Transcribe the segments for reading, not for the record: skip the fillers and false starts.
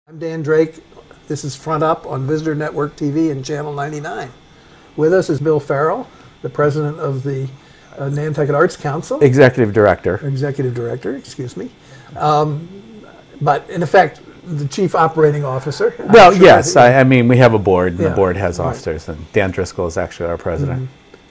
I'm Dan Drake. This is Front Up on Visitor Network TV and Channel 99. With us is Bill Ferrall, the president of the Nantucket Arts Council. Executive Director. Executive Director, excuse me. But in effect, the Chief Operating Officer. Well, yes. I mean, we have a board, and Yeah, the board has right. officers, and Dan Driscoll is actually our president.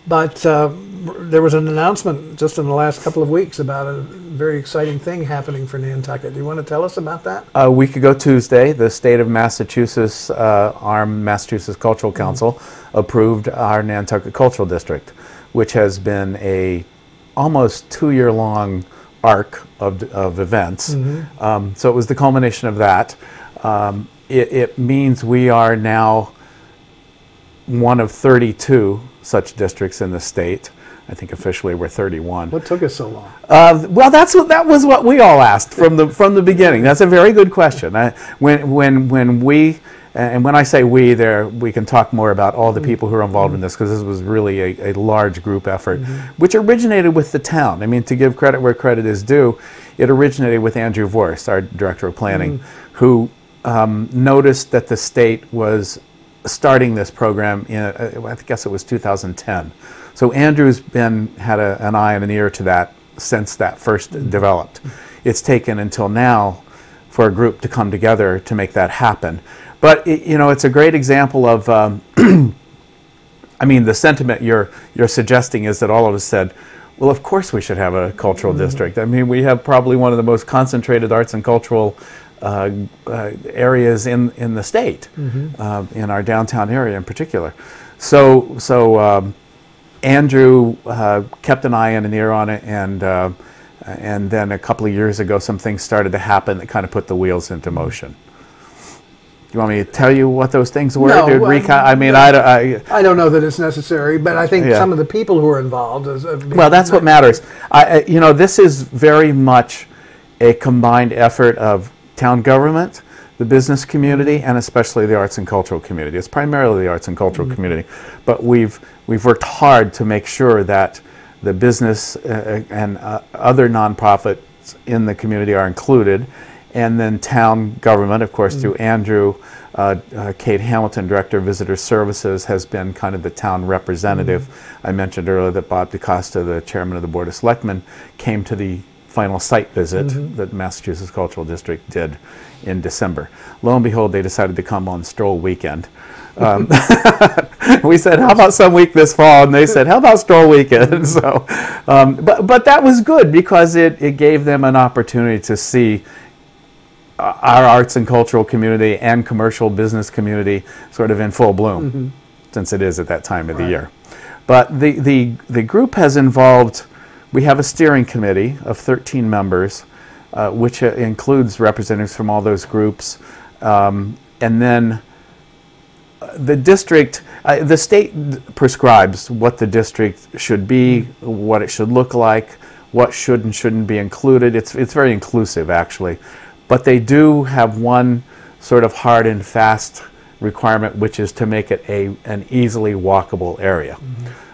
But there was an announcement just in the last couple of weeks about a very exciting thing happening for Nantucket. Do you want to tell us about that? A week ago Tuesday, the state of Massachusetts, Massachusetts Cultural Council, approved our Nantucket Cultural District, which has been a almost 2-year-long arc of events. So it was the culmination of that. It means we are now one of 32 such districts in the state. I think officially we're 31. What took us so long? Well, that was what we all asked from the beginning. That's a very good question. When I say we, we can talk more about all the people who are involved in this, because this was really a large group effort, which originated with the town. I mean, to give credit where credit is due, it originated with Andrew Vorst, our director of planning, who noticed that the state was starting this program in, I guess it was 2010. So Andrew's had an eye and an ear to that since that first developed. It's taken until now for a group to come together to make that happen. But it's a great example of, I mean, the sentiment you're suggesting is that all of us said, well, of course we should have a cultural district. I mean, we have probably one of the most concentrated arts and cultural areas in the state, in our downtown area in particular. So Andrew kept an eye and an ear on it, and then a couple of years ago, some things started to happen that kind of put the wheels into motion. Do you want me to tell you what those things were? No, I mean, I don't know that it's necessary, but I think some of the people who are involved. Well, that's what matters. This is very much a combined effort of town government, the business community, and especially the arts and cultural community. It's primarily the arts and cultural community, but we've worked hard to make sure that the business and other nonprofits in the community are included, and then town government, of course, through Andrew. Kate Hamilton, Director of Visitor Services, has been kind of the town representative. I mentioned earlier that Bob DaCosta, the chairman of the Board of Selectmen, came to the final site visit that Massachusetts Cultural District did in December. Lo and behold, they decided to come on stroll weekend. We said, how about some week this fall? And they said, how about stroll weekend? So, but that was good, because it gave them an opportunity to see our arts and cultural community and commercial business community sort of in full bloom, since it is at that time of the year. But the group has involved, we have a steering committee of 13 members, which includes representatives from all those groups. And then the district, the state prescribes what the district should be, what it should look like, what should and shouldn't be included. It's very inclusive, actually. But they do have one sort of hard and fast requirement, which is to make it an easily walkable area.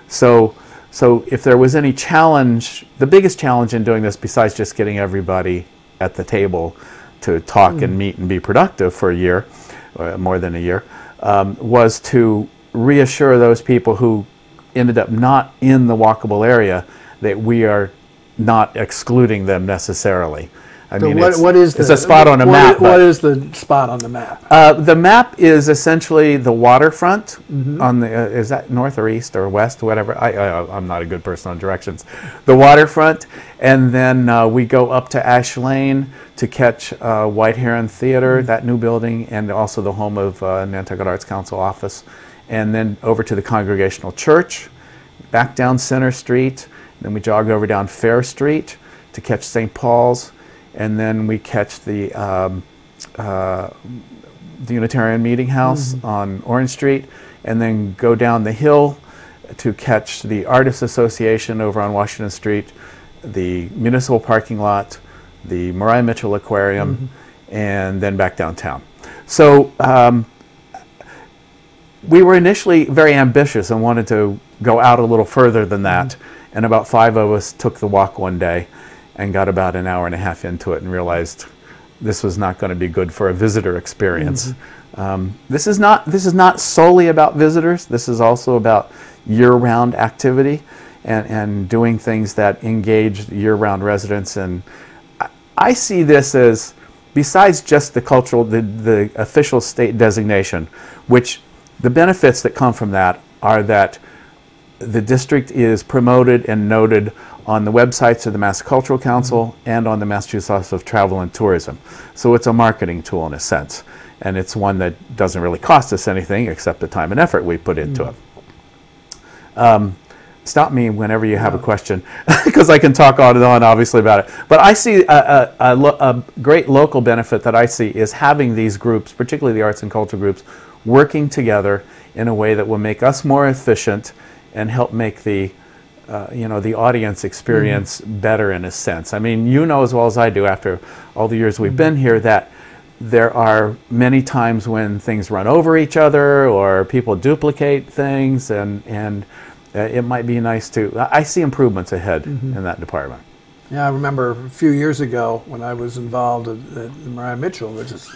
So if there was any challenge, the biggest challenge in doing this, besides just getting everybody at the table to talk and meet and be productive for a year, or more than a year, was to reassure those people who ended up not in the walkable area that we are not excluding them necessarily. I mean, it's a spot on a map. What is the spot on the map? The map is essentially the waterfront on the, is that north or east or west, whatever? I'm not a good person on directions. The waterfront, and then we go up to Ash Lane to catch White Heron Theater, that new building, and also the home of Nantucket Arts Council office, and then over to the Congregational Church, back down Center Street, then we jog over down Fair Street to catch St. Paul's, and then we catch the Unitarian Meeting House on Orange Street, and then go down the hill to catch the Artists Association over on Washington Street, the municipal parking lot, the Mariah Mitchell Aquarium, and then back downtown. So we were initially very ambitious and wanted to go out a little further than that, and about 5 of us took the walk one day and got about an hour and a half into it and realized this was not going to be good for a visitor experience. This is not solely about visitors. This is also about year-round activity and doing things that engage year-round residents. And I see this as, besides just the official state designation, which the benefits that come from that are that the district is promoted and noted on the websites of the Mass Cultural Council and on the Massachusetts Office of Travel and Tourism. So it's a marketing tool in a sense. And it's one that doesn't really cost us anything except the time and effort we put into it. Stop me whenever you have a question, because I can talk on and on, obviously, about it. But I see a great local benefit that I see is having these groups, particularly the arts and culture groups, working together in a way that will make us more efficient and help make the the audience experience better in a sense. I mean, you know as well as I do, after all the years we've been here, that there are many times when things run over each other or people duplicate things, and it might be nice to, I see improvements ahead in that department. Yeah, I remember a few years ago when I was involved at Mariah Mitchell, which is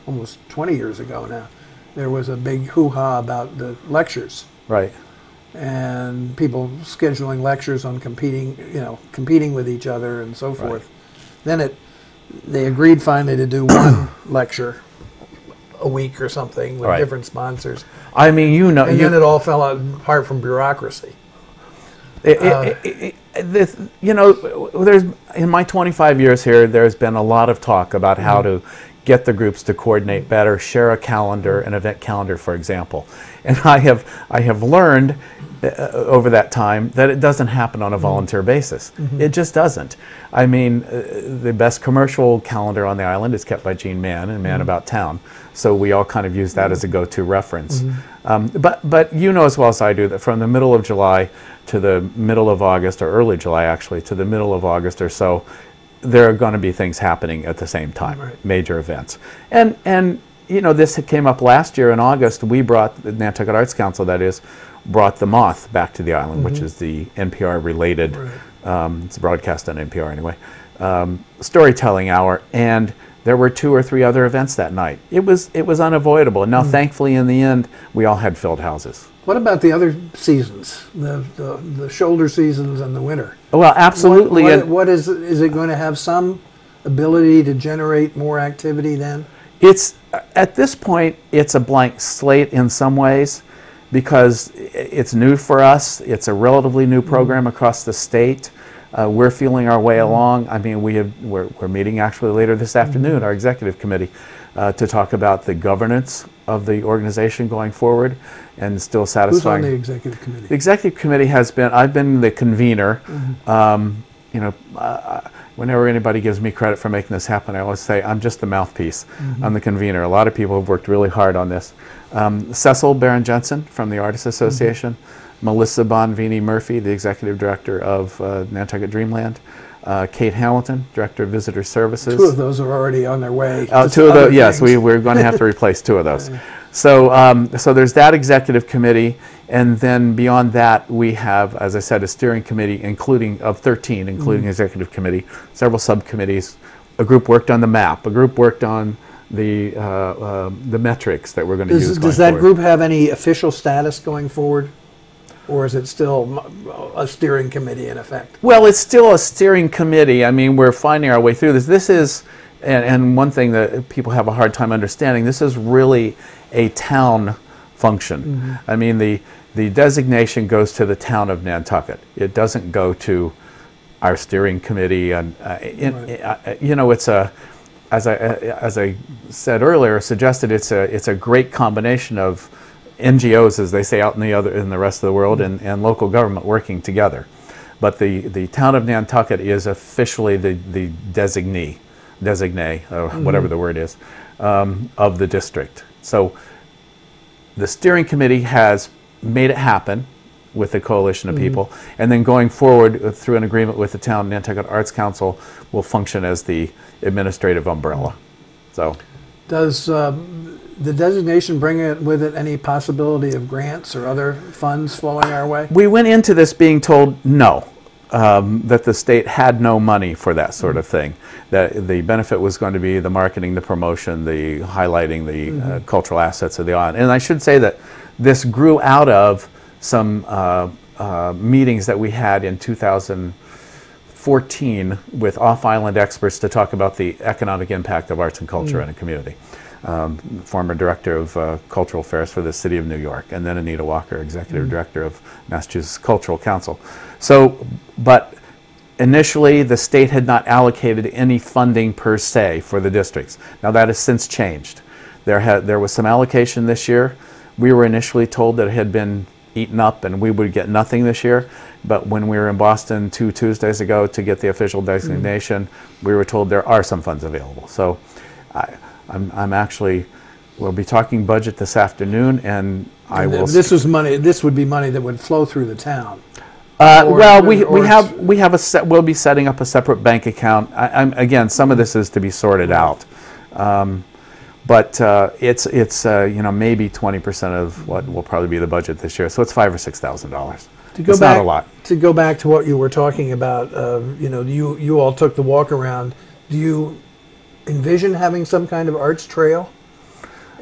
almost 20 years ago now, there was a big hoo-ha about the lectures. Right. And people scheduling lectures on competing with each other and so forth. Then they agreed finally to do one lecture a week or something with different sponsors. I mean, and then it all fell apart from bureaucracy. There's in my 25 years here, there's been a lot of talk about how to get the groups to coordinate better, share a calendar, an event calendar, for example. And I have learned over that time that it doesn't happen on a volunteer basis. It just doesn't. I mean, the best commercial calendar on the island is kept by Gene Mann and Man About Town. So we all kind of use that as a go-to reference. But you know as well as I do that from the middle of July to the middle of August, or early July actually, to the middle of August or so, there are going to be things happening at the same time, major events. And this came up last year in August. We brought, the Nantucket Arts Council, that is, brought The Moth back to the island, which is the NPR-related, it's broadcast on NPR anyway, storytelling hour. And there were 2 or 3 other events that night. It was unavoidable. And now, thankfully, in the end, we all had filled houses. What about the other seasons, the shoulder seasons and the winter? Well, absolutely. What is it going to have some ability to generate more activity then? It's, at this point, it's a blank slate in some ways, because it's new for us. It's a relatively new program across the state. We're feeling our way along. I mean, we're meeting actually later this afternoon, our executive committee, to talk about the governance of the organization going forward, and still satisfying. Who's on the executive committee? The executive committee has been, I've been the convener. Whenever anybody gives me credit for making this happen, I always say I'm just the mouthpiece. I'm the convener. A lot of people have worked really hard on this. Cecil Barron-Jensen from the Artists Association, Melissa Bonvini Murphy, the executive director of Nantucket Dreamland, Kate Hamilton, director of Visitor Services. 2 of those are already on their way. 2 of those, yes, we're going to have to replace 2 of those. So, so there's that executive committee, and then beyond that, we have, as I said, a steering committee, of 13, including executive committee, several subcommittees. A group worked on the map. A group worked on the metrics that we're going to use going Does that forward. group have any official status going forward? Or is it still a steering committee in effect? Well, it's still a steering committee. I mean, we're finding our way through this. This is, and one thing that people have a hard time understanding, this is really a town function. I mean, the designation goes to the town of Nantucket. It doesn't go to our steering committee. And it's a, as I said earlier, suggested it's a great combination of NGOs, as they say out in the rest of the world, and local government working together. But the town of Nantucket is officially the designee, or whatever the word is, of the district. So the steering committee has made it happen with a coalition of people, and then going forward through an agreement with the town, Nantucket Arts Council will function as the administrative umbrella. So, does the designation bring with it any possibility of grants or other funds flowing our way? We went into this being told no. that the state had no money for that sort of thing. That the benefit was going to be the marketing, the promotion, the highlighting the cultural assets of the island. And I should say that this grew out of some meetings that we had in 2014 with off-island experts to talk about the economic impact of arts and culture in a community. Former director of cultural affairs for the city of New York, and then Anita Walker, executive director of Massachusetts Cultural Council. So, but initially the state had not allocated any funding per se for the districts. Now that has since changed. There was some allocation this year. We were initially told that it had been eaten up and we would get nothing this year, but when we were in Boston 2 Tuesdays ago to get the official designation, we were told there are some funds available. So I'm actually, we'll be talking budget this afternoon, and I will. This was money. This would be money that would flow through the town. Well, we have a set. We'll be setting up a separate bank account. Again, some of this is to be sorted out, but it's you know, maybe 20% of what will probably be the budget this year. So it's $5,000 or $6,000. It's not a lot. To go back to what you were talking about, you know, you all took the walk around. Do you envision having some kind of arts trail?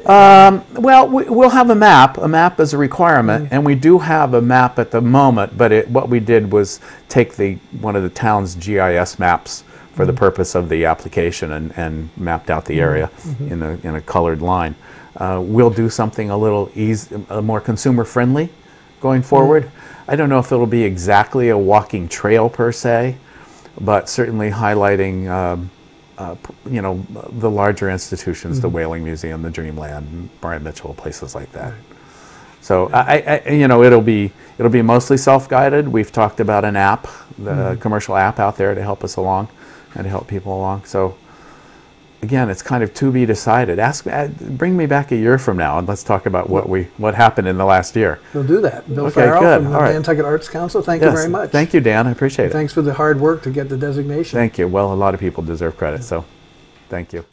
Well, we'll have a map. A map is a requirement, and we do have a map at the moment, but what we did was take one of the town's GIS maps for the purpose of the application and mapped out the area in a colored line. We'll do something a little more consumer friendly going forward. I don't know if it'll be exactly a walking trail per se, but certainly highlighting you know, the larger institutions, the Whaling Museum, the Dreamland, Brian Mitchell, places like that. So you know, it'll be mostly self-guided. We've talked about an app, the commercial app out there to help us along and to help people along. So again, it's kind of to be decided. Bring me back a year from now and let's talk about what happened in the last year. We'll do that. Bill Okay, Ferrall good. from the Nantucket Arts Council. Thank you very much. Thank you, Dan. I appreciate it. Thanks for the hard work to get the designation. Thank you. Well, a lot of people deserve credit, so thank you.